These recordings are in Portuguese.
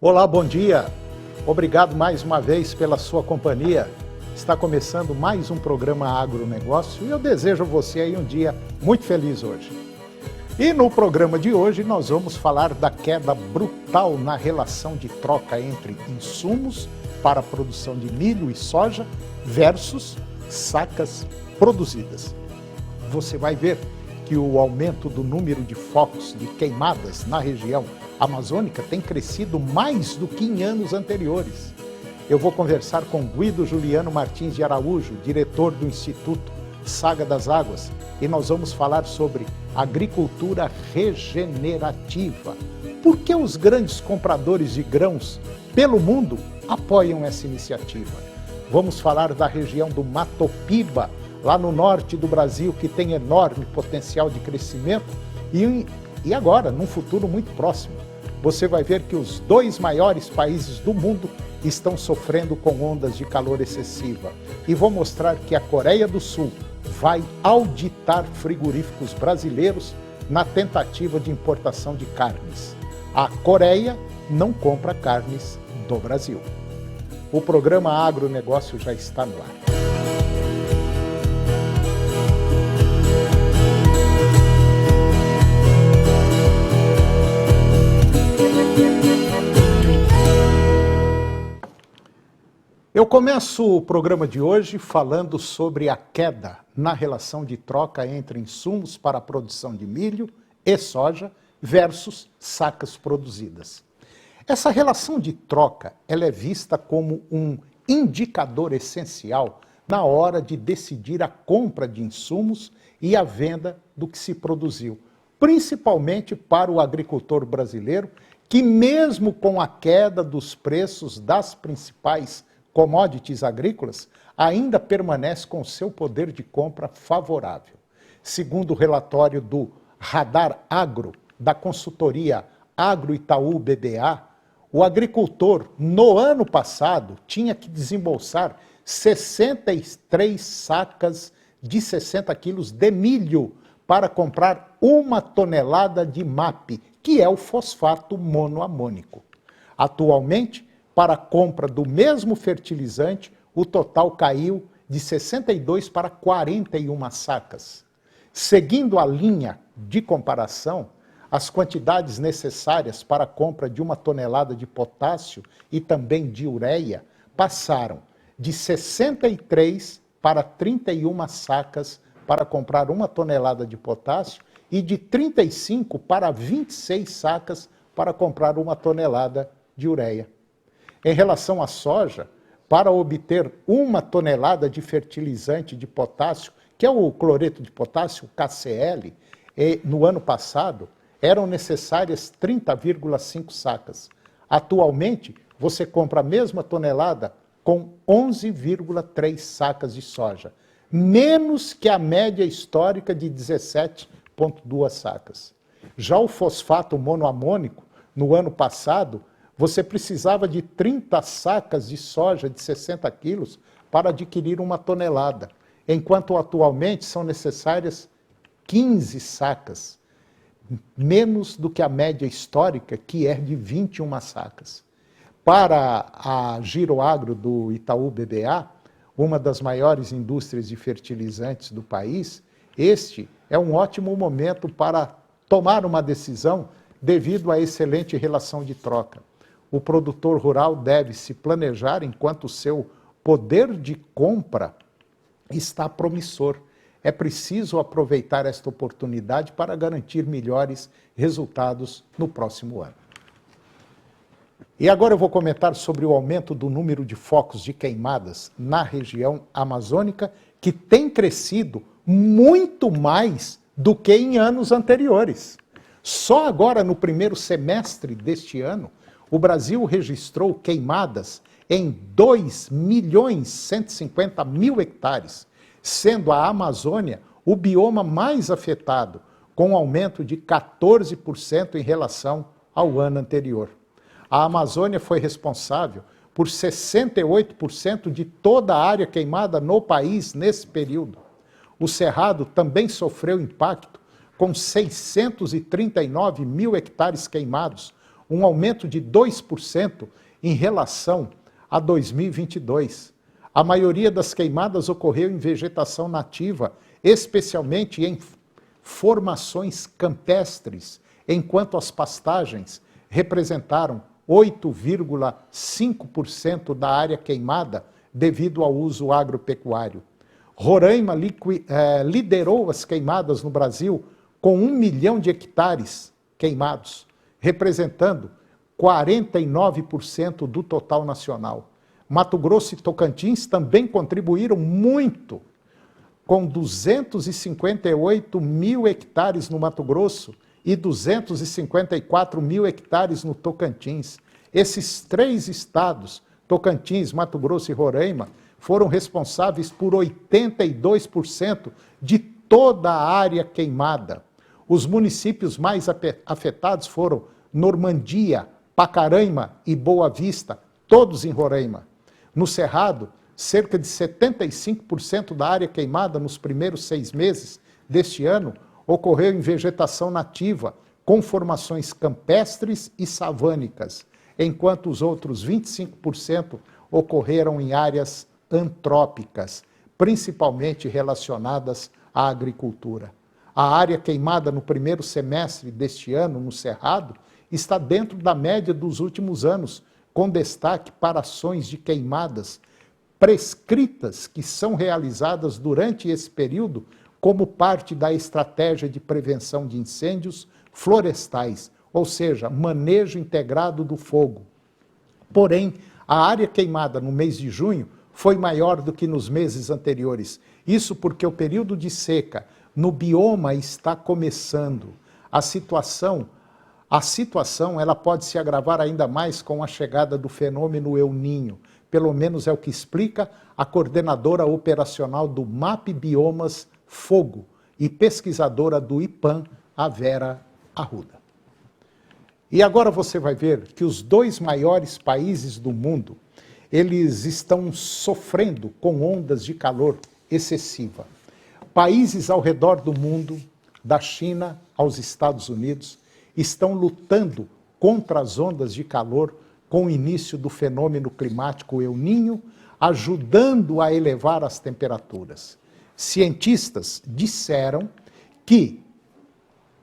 Olá, bom dia. Obrigado mais uma vez pela sua companhia. Está começando mais um programa Agronegócio e eu desejo a você aí um dia muito feliz hoje. E no programa de hoje nós vamos falar da queda brutal na relação de troca entre insumos para a produção de milho e soja versus sacas produzidas. Você vai ver que o aumento do número de focos de queimadas na região amazônica tem crescido mais do que em anos anteriores. Eu vou conversar com Guido Juliano Martins de Araújo, diretor do Instituto Saga das Águas, e nós vamos falar sobre agricultura regenerativa. Por que os grandes compradores de grãos pelo mundo apoiam essa iniciativa? Vamos falar da região do Mato Piba, lá no norte do Brasil, que tem enorme potencial de crescimento e agora, num futuro muito próximo, você vai ver que os dois maiores países do mundo estão sofrendo com ondas de calor excessiva. E vou mostrar que a Coreia do Sul vai auditar frigoríficos brasileiros na tentativa de importação de carnes. A Coreia não compra carnes do Brasil. O programa Agronegócio já está no ar. Eu começo o programa de hoje falando sobre a queda na relação de troca entre insumos para a produção de milho e soja versus sacas produzidas. Essa relação de troca ela é vista como um indicador essencial na hora de decidir a compra de insumos e a venda do que se produziu, principalmente para o agricultor brasileiro, que mesmo com a queda dos preços das principais commodities agrícolas, ainda permanece com seu poder de compra favorável. Segundo o relatório do Radar Agro, da consultoria Agro Itaú BBA, o agricultor, no ano passado, tinha que desembolsar 63 sacas de 60 quilos de milho para comprar 1 tonelada de MAP, que é o fosfato monoamônico. Atualmente, para a compra do mesmo fertilizante, o total caiu de 62 para 41 sacas. Seguindo a linha de comparação, as quantidades necessárias para a compra de 1 tonelada de potássio e também de ureia passaram de 63 para 31 sacas para comprar 1 tonelada de potássio e de 35 para 26 sacas para comprar 1 tonelada de ureia. Em relação à soja, para obter 1 tonelada de fertilizante de potássio, que é o cloreto de potássio, KCl, no ano passado, eram necessárias 30,5 sacas. Atualmente, você compra a mesma tonelada com 11,3 sacas de soja, menos que a média histórica de 17,2 sacas. Já o fosfato monoamônico, no ano passado, você precisava de 30 sacas de soja de 60 quilos para adquirir 1 tonelada, enquanto atualmente são necessárias 15 sacas, menos do que a média histórica, que é de 21 sacas. Para a Giroagro do Itaú BBA, uma das maiores indústrias de fertilizantes do país, este é um ótimo momento para tomar uma decisão devido à excelente relação de troca. O produtor rural deve se planejar enquanto o seu poder de compra está promissor. É preciso aproveitar esta oportunidade para garantir melhores resultados no próximo ano. E agora eu vou comentar sobre o aumento do número de focos de queimadas na região amazônica, que tem crescido muito mais do que em anos anteriores. Só agora, no primeiro semestre deste ano, o Brasil registrou queimadas em 2.150.000 hectares, sendo a Amazônia o bioma mais afetado, com um aumento de 14% em relação ao ano anterior. A Amazônia foi responsável por 68% de toda a área queimada no país nesse período. O Cerrado também sofreu impacto, com 639.000 hectares queimados, um aumento de 2% em relação a 2022. A maioria das queimadas ocorreu em vegetação nativa, especialmente em formações campestres, enquanto as pastagens representaram 8,5% da área queimada devido ao uso agropecuário. Roraima liderou as queimadas no Brasil com 1 milhão de hectares queimados, representando 49% do total nacional. Mato Grosso e Tocantins também contribuíram muito, com 258 mil hectares no Mato Grosso e 254 mil hectares no Tocantins. Esses 3 estados, Tocantins, Mato Grosso e Roraima, foram responsáveis por 82% de toda a área queimada. Os municípios mais afetados foram Normandia, Pacaraima e Boa Vista, todos em Roraima. No Cerrado, cerca de 75% da área queimada nos primeiros 6 meses deste ano ocorreu em vegetação nativa, com formações campestres e savânicas, enquanto os outros 25% ocorreram em áreas antrópicas, principalmente relacionadas à agricultura. A área queimada no primeiro semestre deste ano, no Cerrado, está dentro da média dos últimos anos, com destaque para ações de queimadas prescritas que são realizadas durante esse período como parte da estratégia de prevenção de incêndios florestais, ou seja, manejo integrado do fogo. Porém, a área queimada no mês de junho foi maior do que nos meses anteriores. Isso porque o período de seca no bioma está começando. A situação ela pode se agravar ainda mais com a chegada do fenômeno El Niño. Pelo menos é o que explica a coordenadora operacional do MAP Biomas Fogo e pesquisadora do IPAM, a Vera Arruda. E agora você vai ver que os 2 maiores países do mundo, eles estão sofrendo com ondas de calor excessiva. Países ao redor do mundo, da China aos Estados Unidos, estão lutando contra as ondas de calor com o início do fenômeno climático El Niño, ajudando a elevar as temperaturas. Cientistas disseram que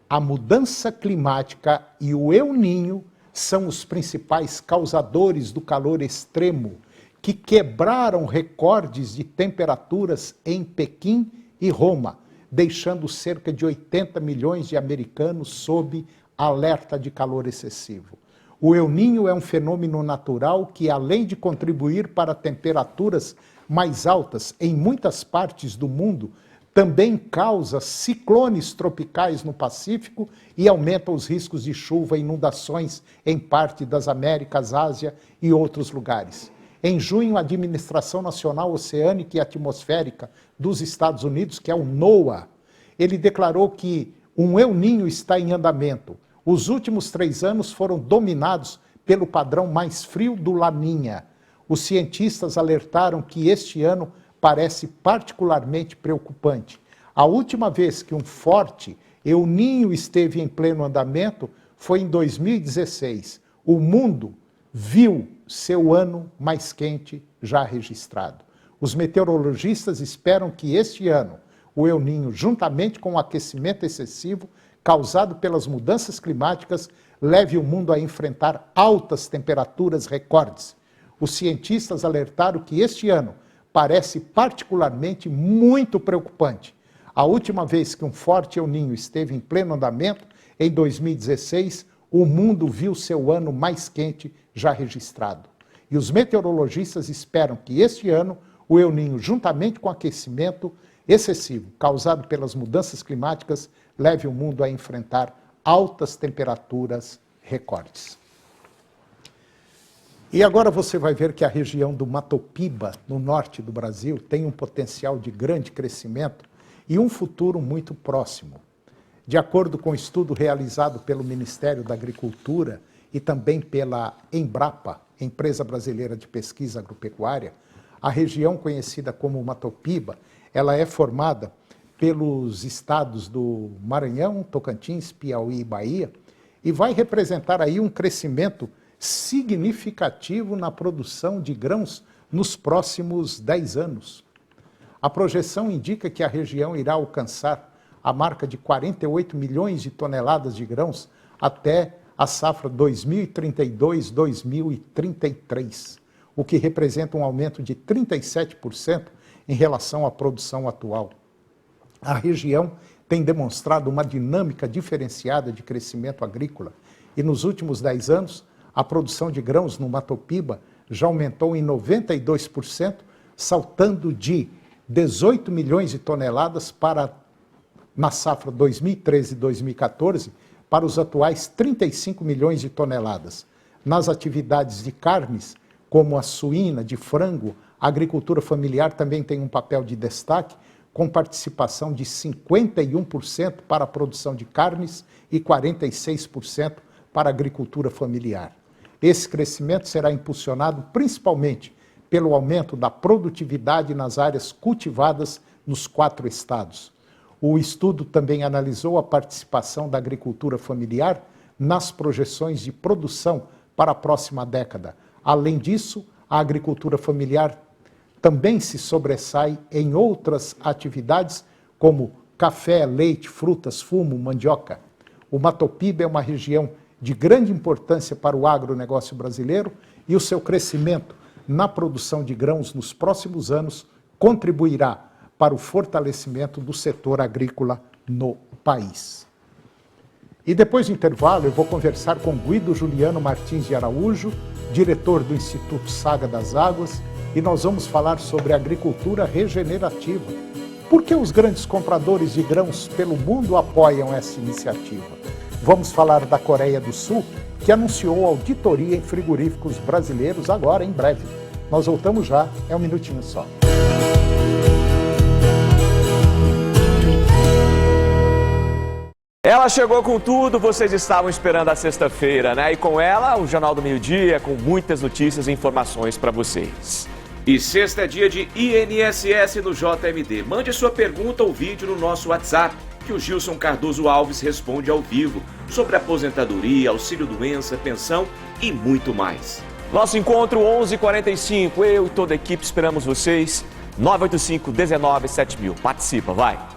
a mudança climática e o El Niño são os principais causadores do calor extremo, que quebraram recordes de temperaturas em Pequim e Roma, deixando cerca de 80 milhões de americanos sob alerta de calor excessivo. O El Niño é um fenômeno natural que, além de contribuir para temperaturas mais altas em muitas partes do mundo, também causa ciclones tropicais no Pacífico e aumenta os riscos de chuva e inundações em parte das Américas, Ásia e outros lugares. Em junho, a Administração Nacional Oceânica e Atmosférica dos Estados Unidos, que é o NOAA, ele declarou que um El Niño está em andamento. Os últimos 3 anos foram dominados pelo padrão mais frio do Laninha. Os cientistas alertaram que este ano parece particularmente preocupante. A última vez que um forte El Niño esteve em pleno andamento foi em 2016. O mundo viu seu ano mais quente já registrado. Os meteorologistas esperam que este ano o El Niño, juntamente com o aquecimento excessivo causado pelas mudanças climáticas, leve o mundo a enfrentar altas temperaturas recordes. Os cientistas alertaram que este ano parece particularmente muito preocupante. A última vez que um forte El Niño esteve em pleno andamento, em 2016, o mundo viu seu ano mais quente já registrado. E os meteorologistas esperam que este ano o El Niño, juntamente com o aquecimento excessivo causado pelas mudanças climáticas, leve o mundo a enfrentar altas temperaturas recordes. E agora você vai ver que a região do Mato Piba, no norte do Brasil, tem um potencial de grande crescimento e um futuro muito próximo. De acordo com o estudo realizado pelo Ministério da Agricultura e também pela Embrapa, Empresa Brasileira de Pesquisa Agropecuária, a região conhecida como Mato Piba, ela é formada pelos estados do Maranhão, Tocantins, Piauí e Bahia, e vai representar aí um crescimento significativo na produção de grãos nos próximos 10 anos. A projeção indica que a região irá alcançar a marca de 48 milhões de toneladas de grãos até a safra 2032-2033, o que representa um aumento de 37% em relação à produção atual. A região tem demonstrado uma dinâmica diferenciada de crescimento agrícola e nos últimos 10 anos a produção de grãos no Mato Piba já aumentou em 92%, saltando de 18 milhões de toneladas na safra 2013-2014 para os atuais 35 milhões de toneladas. Nas atividades de carnes, como a suína, de frango, a agricultura familiar também tem um papel de destaque, com participação de 51% para a produção de carnes e 46% para a agricultura familiar. Esse crescimento será impulsionado principalmente pelo aumento da produtividade nas áreas cultivadas nos 4 estados. O estudo também analisou a participação da agricultura familiar nas projeções de produção para a próxima década. Além disso, a agricultura familiar também se sobressai em outras atividades como café, leite, frutas, fumo, mandioca. O Mato Piba é uma região de grande importância para o agronegócio brasileiro e o seu crescimento na produção de grãos nos próximos anos contribuirá para o fortalecimento do setor agrícola no país. E depois do intervalo eu vou conversar com Guido Juliano Martins de Araújo, diretor do Instituto Saga das Águas, e nós vamos falar sobre agricultura regenerativa. Por que os grandes compradores de grãos pelo mundo apoiam essa iniciativa? Vamos falar da Coreia do Sul, que anunciou auditoria em frigoríficos brasileiros agora, em breve. Nós voltamos já, é um minutinho só. Ela chegou com tudo, vocês estavam esperando a sexta-feira, né? E com ela, o Jornal do Meio-Dia, com muitas notícias e informações para vocês. E sexta é dia de INSS no JMD. Mande sua pergunta ou vídeo no nosso WhatsApp, que o Gilson Cardoso Alves responde ao vivo, sobre aposentadoria, auxílio-doença, pensão e muito mais. Nosso encontro 11h45, eu e toda a equipe esperamos vocês. 985-19-7000. Participa, vai!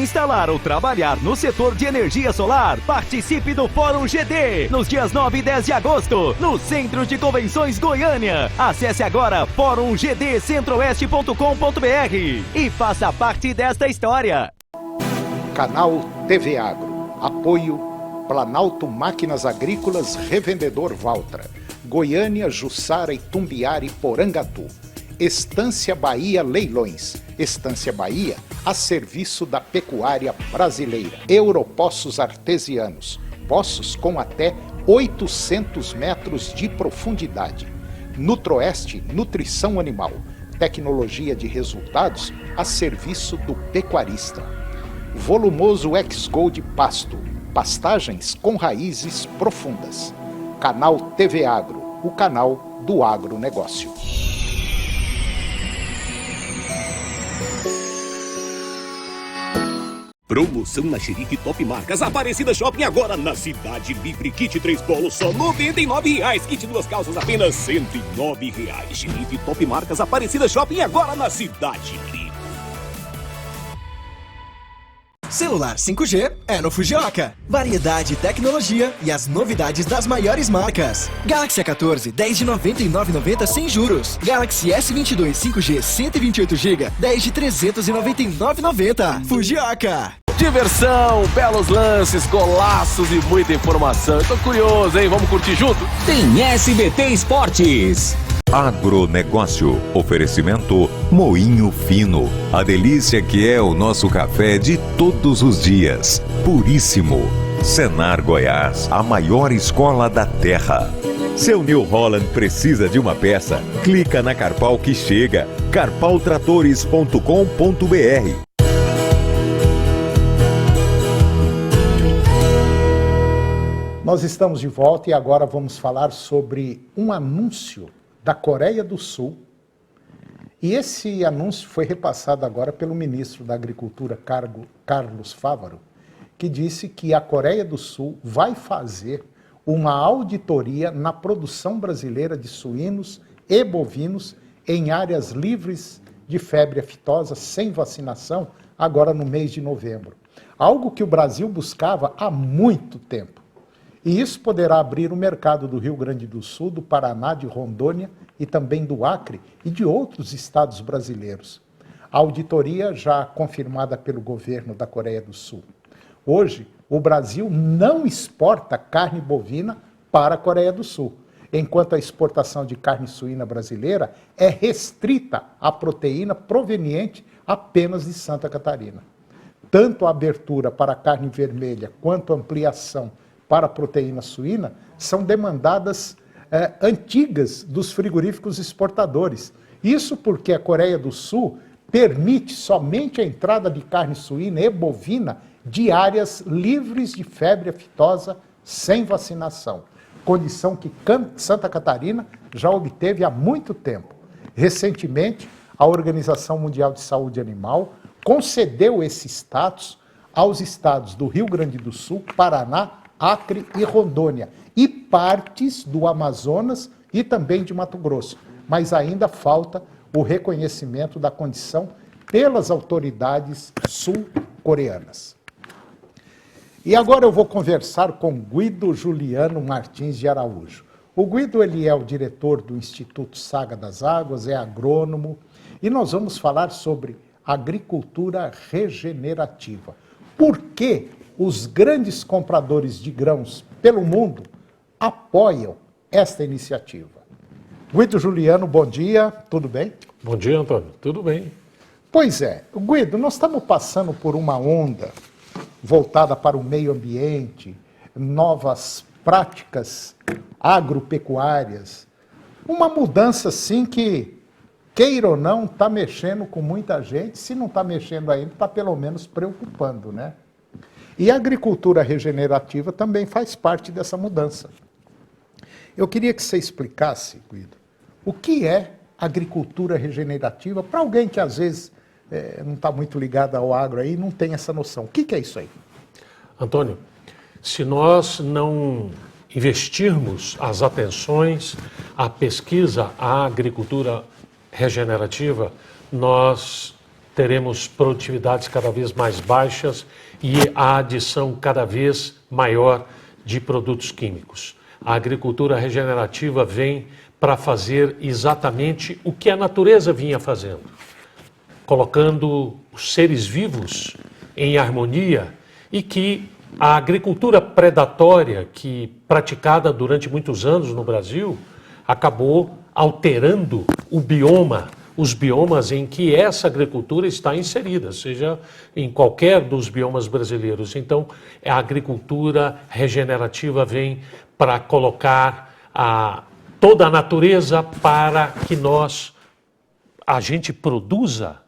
Instalar ou trabalhar no setor de energia solar? Participe do Fórum GD nos dias 9 e 10 de agosto, no Centro de Convenções Goiânia. Acesse agora forumgdcentroeste.com.br e faça parte desta história. Canal TV Agro. Apoio Planalto Máquinas Agrícolas Revendedor Valtra. Goiânia, Jussara, Itumbiara e Porangatu. Estância Bahia Leilões. Estância Bahia a serviço da pecuária brasileira. Europoços Artesianos. Poços com até 800 metros de profundidade. Nutroeste Nutrição Animal. Tecnologia de resultados a serviço do pecuarista. Volumoso X-Gold Pasto. Pastagens com raízes profundas. Canal TV Agro. O canal do agronegócio. Promoção na Xerife Top Marcas Aparecida Shopping agora na Cidade Livre. Kit 3 polos só R$ 99,00. Kit 2 calças apenas R$ 109,00. Xerife Top Marcas Aparecida Shopping agora na Cidade Livre. Celular 5G é no Fujioka. Variedade, tecnologia e as novidades das maiores marcas. Galaxy A14, 10 de R$ 99,90 sem juros. Galaxy S22 5G 128GB, 10 de R$ 399,90. Fujioka. Diversão, belos lances, golaços e muita informação. Eu tô curioso, hein? Vamos curtir junto? Tem SBT Esportes. Agronegócio. Oferecimento Moinho Fino. A delícia que é o nosso café de todos os dias. Puríssimo. Senar Goiás, a maior escola da terra. Seu New Holland precisa de uma peça? Clica na Carpal que chega. carpaltratores.com.br. Nós estamos de volta e agora vamos falar sobre um anúncio da Coreia do Sul. E esse anúncio foi repassado agora pelo ministro da Agricultura, Carlos Fávaro, que disse que a Coreia do Sul vai fazer uma auditoria na produção brasileira de suínos e bovinos em áreas livres de febre aftosa sem vacinação, agora no mês de novembro. Algo que o Brasil buscava há muito tempo. E isso poderá abrir o mercado do Rio Grande do Sul, do Paraná, de Rondônia e também do Acre e de outros estados brasileiros. A auditoria já confirmada pelo governo da Coreia do Sul. Hoje, o Brasil não exporta carne bovina para a Coreia do Sul, enquanto a exportação de carne suína brasileira é restrita à proteína proveniente apenas de Santa Catarina. Tanto a abertura para a carne vermelha quanto a ampliação para a proteína suína são demandadas antigas dos frigoríficos exportadores. Isso porque a Coreia do Sul permite somente a entrada de carne suína e bovina de áreas livres de febre aftosa sem vacinação, condição que Santa Catarina já obteve há muito tempo. Recentemente, a Organização Mundial de Saúde Animal concedeu esse status aos estados do Rio Grande do Sul, Paraná, Acre e Rondônia, e partes do Amazonas e também de Mato Grosso. Mas ainda falta o reconhecimento da condição pelas autoridades sul-coreanas. E agora eu vou conversar com Guido Juliano Martins de Araújo. O Guido, ele é o diretor do Instituto Saga das Águas, é agrônomo, e nós vamos falar sobre agricultura regenerativa. Por que os grandes compradores de grãos pelo mundo apoiam esta iniciativa? Guido Juliano, bom dia, tudo bem? Bom dia, Antônio, tudo bem. Pois é, Guido, nós estamos passando por uma onda voltada para o meio ambiente, novas práticas agropecuárias, uma mudança assim que, queira ou não, está mexendo com muita gente, se não está mexendo ainda, está pelo menos preocupando, né? E a agricultura regenerativa também faz parte dessa mudança. Eu queria que você explicasse, Guido, o que é agricultura regenerativa para alguém que às vezes não está muito ligado ao agro aí, não tem essa noção. O que é isso aí? Antônio, se nós não investirmos as atenções à pesquisa, à agricultura regenerativa, nós teremos produtividades cada vez mais baixas e a adição cada vez maior de produtos químicos. A agricultura regenerativa vem para fazer exatamente o que a natureza vinha fazendo, colocando os seres vivos em harmonia, e que a agricultura predatória, que praticada durante muitos anos no Brasil, acabou alterando o bioma, os biomas em que essa agricultura está inserida, seja em qualquer dos biomas brasileiros. Então, a agricultura regenerativa vem para colocar toda a natureza para que a gente produza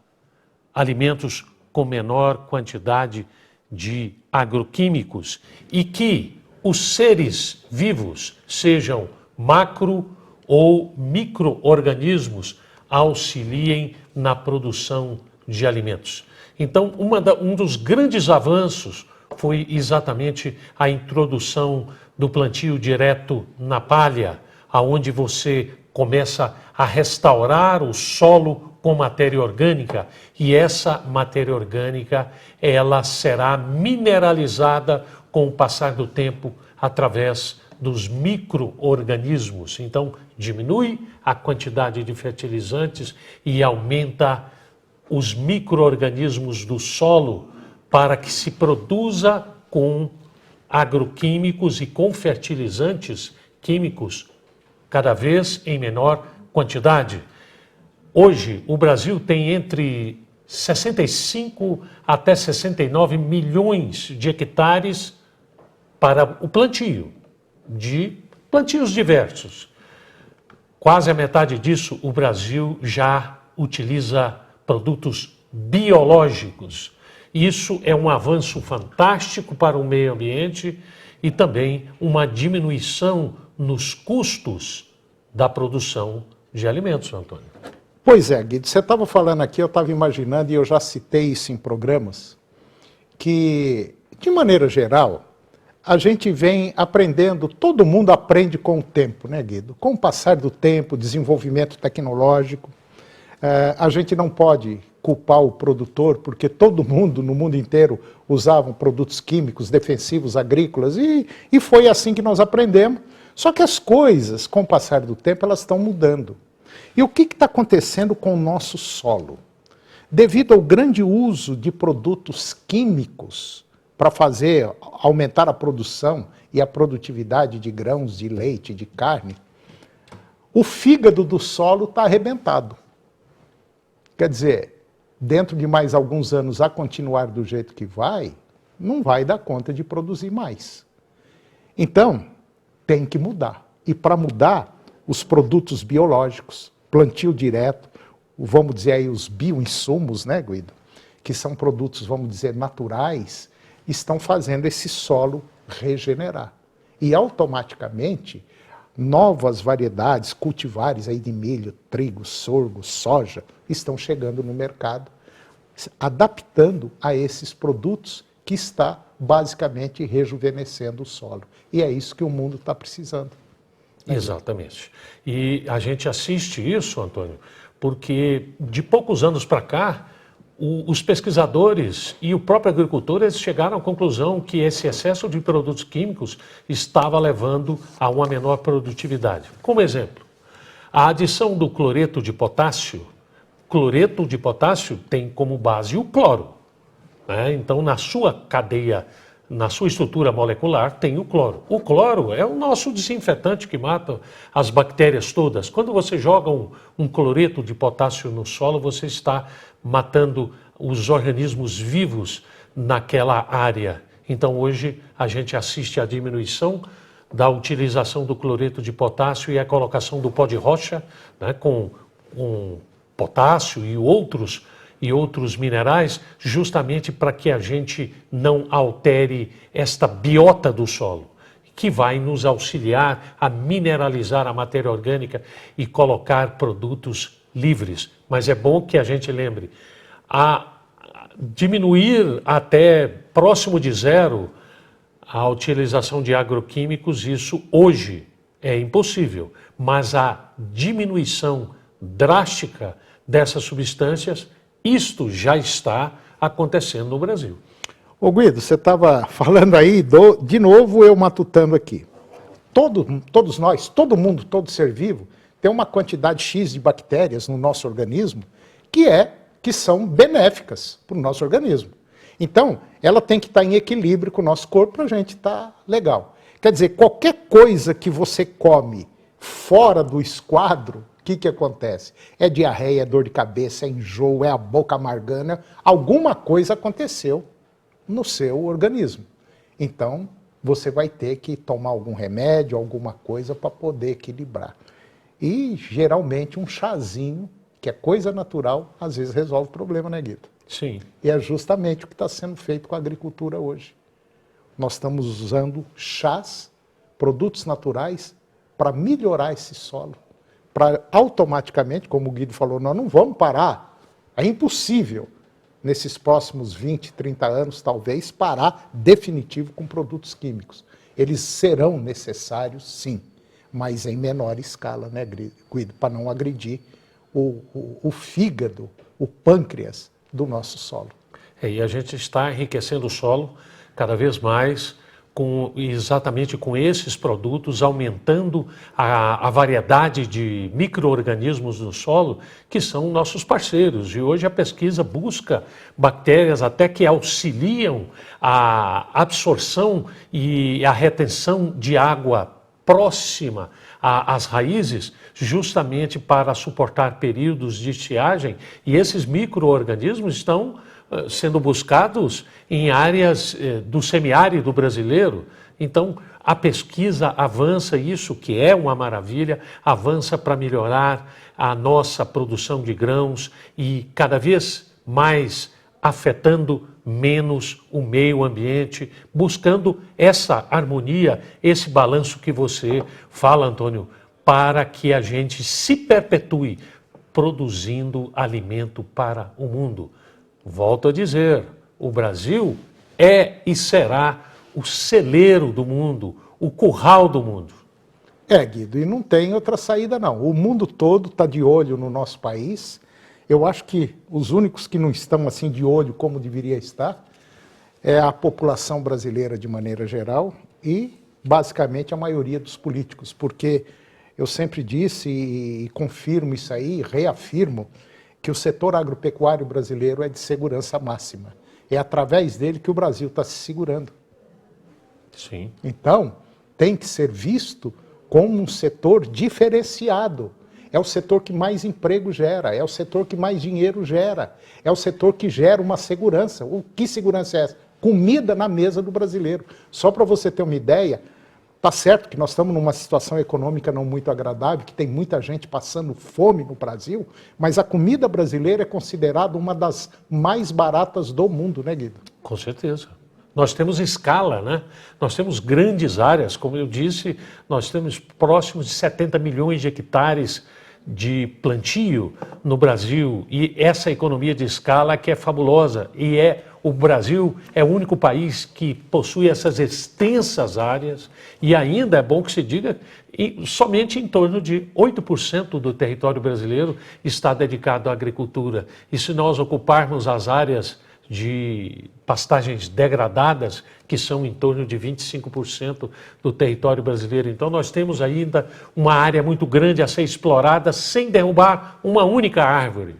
alimentos com menor quantidade de agroquímicos e que os seres vivos, sejam macro ou micro-organismos, auxiliem na produção de alimentos. Então, um dos grandes avanços foi exatamente a introdução do plantio direto na palha, aonde você começa a restaurar o solo com matéria orgânica e essa matéria orgânica ela será mineralizada com o passar do tempo através dos micro-organismos. Então, diminui a quantidade de fertilizantes e aumenta os micro-organismos do solo para que se produza com agroquímicos e com fertilizantes químicos cada vez em menor quantidade. Hoje, o Brasil tem entre 65 até 69 milhões de hectares para o plantio, de plantios diversos. Quase a metade disso, o Brasil já utiliza produtos biológicos. Isso é um avanço fantástico para o meio ambiente e também uma diminuição nos custos da produção de alimentos, Antônio. Pois é, Guido, você estava falando aqui, eu estava imaginando, e eu já citei isso em programas, que, de maneira geral, a gente vem aprendendo, todo mundo aprende com o tempo, né, Guido? Com o passar do tempo, desenvolvimento tecnológico, a gente não pode culpar o produtor, porque todo mundo, no mundo inteiro, usava produtos químicos, defensivos, agrícolas, e foi assim que nós aprendemos. Só que as coisas, com o passar do tempo, elas estão mudando. E o que está acontecendo com o nosso solo? Devido ao grande uso de produtos químicos para aumentar a produção e a produtividade de grãos, de leite, de carne, o fígado do solo está arrebentado. Quer dizer, dentro de mais alguns anos, a continuar do jeito que vai, não vai dar conta de produzir mais. Então, tem que mudar. E para mudar, os produtos biológicos, plantio direto, vamos dizer aí os bioinsumos, né, Guido? Que são produtos, vamos dizer, naturais, estão fazendo esse solo regenerar. E automaticamente, novas variedades cultivares aí de milho, trigo, sorgo, soja, estão chegando no mercado, adaptando a esses produtos que está basicamente rejuvenescendo o solo. E é isso que o mundo está precisando. Exatamente. E a gente assiste isso, Antônio, porque de poucos anos para cá, os pesquisadores e o próprio agricultor eles chegaram à conclusão que esse excesso de produtos químicos estava levando a uma menor produtividade. Como exemplo, a adição do cloreto de potássio tem como base o cloro, né? Então, na sua cadeia, na sua estrutura molecular, tem o cloro. O cloro é o nosso desinfetante que mata as bactérias todas. Quando você joga um cloreto de potássio no solo, você está matando os organismos vivos naquela área. Então, hoje, a gente assiste à diminuição da utilização do cloreto de potássio e a colocação do pó de rocha, né, com potássio e outros minerais, justamente para que a gente não altere esta biota do solo, que vai nos auxiliar a mineralizar a matéria orgânica e colocar produtos livres. Mas é bom que a gente lembre, a diminuir até próximo de zero a utilização de agroquímicos, isso hoje é impossível, mas a diminuição drástica dessas substâncias, isto já está acontecendo no Brasil. Ô Guido, você estava falando aí, de novo eu matutando aqui. Todos nós, todo mundo, todo ser vivo, tem uma quantidade X de bactérias no nosso organismo que são benéficas para o nosso organismo. Então, ela tem que estar em equilíbrio com o nosso corpo para a gente estar legal. Quer dizer, qualquer coisa que você come fora do esquadro, o que acontece? É diarreia, é dor de cabeça, é enjoo, é a boca amargando, alguma coisa aconteceu no seu organismo. Então, você vai ter que tomar algum remédio, alguma coisa para poder equilibrar. E, geralmente, um chazinho, que é coisa natural, às vezes resolve o problema, né, Guido? Sim. E é justamente o que está sendo feito com a agricultura hoje. Nós estamos usando chás, produtos naturais, para melhorar esse solo. Para automaticamente, como o Guido falou, nós não vamos parar. É impossível, nesses próximos 20, 30 anos, talvez, parar definitivo com produtos químicos. Eles serão necessários, sim, mas em menor escala, né, Guido? Para não agredir o fígado, o pâncreas do nosso solo. E a gente está enriquecendo o solo cada vez mais exatamente com esses produtos, aumentando a variedade de micro-organismos no solo, que são nossos parceiros. E hoje a pesquisa busca bactérias até que auxiliam a absorção e a retenção de água próxima às raízes, justamente para suportar períodos de estiagem. E esses micro-organismos estão sendo buscados em áreas do semiárido brasileiro. Então, a pesquisa avança, isso que é uma maravilha, avança para melhorar a nossa produção de grãos e cada vez mais afetando menos o meio ambiente, buscando essa harmonia, esse balanço que você fala, Antônio, para que a gente se perpetue produzindo alimento para o mundo. Volto a dizer, o Brasil é e será o celeiro do mundo, o curral do mundo. Guido, e não tem outra saída não. O mundo todo está de olho no nosso país. Eu acho que os únicos que não estão assim de olho como deveria estar é a população brasileira de maneira geral e basicamente a maioria dos políticos, porque eu sempre disse e confirmo isso aí, reafirmo, que o setor agropecuário brasileiro é de segurança máxima. É através dele que o Brasil está se segurando. Sim. Então, tem que ser visto como um setor diferenciado. É o setor que mais emprego gera, é o setor que mais dinheiro gera, é o setor que gera uma segurança. Que segurança é essa? Comida na mesa do brasileiro. Só para você ter uma ideia, tá certo que nós estamos numa situação econômica não muito agradável, que tem muita gente passando fome no Brasil, mas a comida brasileira é considerada uma das mais baratas do mundo, né, Guido? Com certeza. Nós temos escala, né? Nós temos grandes áreas, como eu disse, nós temos próximos de 70 milhões de hectares de plantio no Brasil, e essa economia de escala que é fabulosa, e o Brasil é o único país que possui essas extensas áreas, e ainda é bom que se diga, somente em torno de 8% do território brasileiro está dedicado à agricultura. E se nós ocuparmos as áreas de pastagens degradadas, que são em torno de 25% do território brasileiro. Então nós temos ainda uma área muito grande a ser explorada sem derrubar uma única árvore.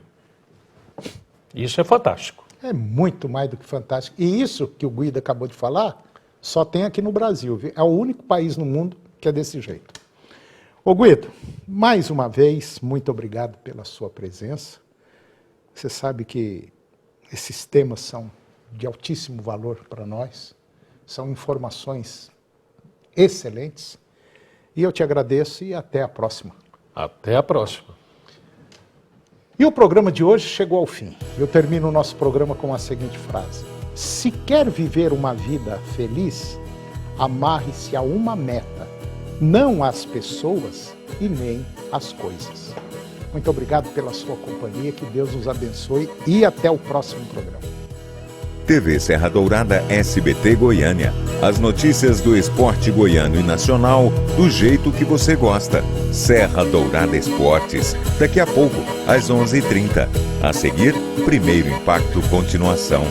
Isso é fantástico. É muito mais do que fantástico. E isso que o Guido acabou de falar, só tem aqui no Brasil. Viu? É o único país no mundo que é desse jeito. Ô Guido, mais uma vez, muito obrigado pela sua presença. Você sabe que esses temas são de altíssimo valor para nós, são informações excelentes, e eu te agradeço e até a próxima. Até a próxima. E o programa de hoje chegou ao fim. Eu termino o nosso programa com a seguinte frase: se quer viver uma vida feliz, amarre-se a uma meta, não às pessoas e nem às coisas. Muito obrigado pela sua companhia, que Deus nos abençoe e até o próximo programa. TV Serra Dourada SBT Goiânia. As notícias do esporte goiano e nacional do jeito que você gosta. Serra Dourada Esportes. Daqui a pouco, às 11h30. A seguir, Primeiro Impacto Continuação.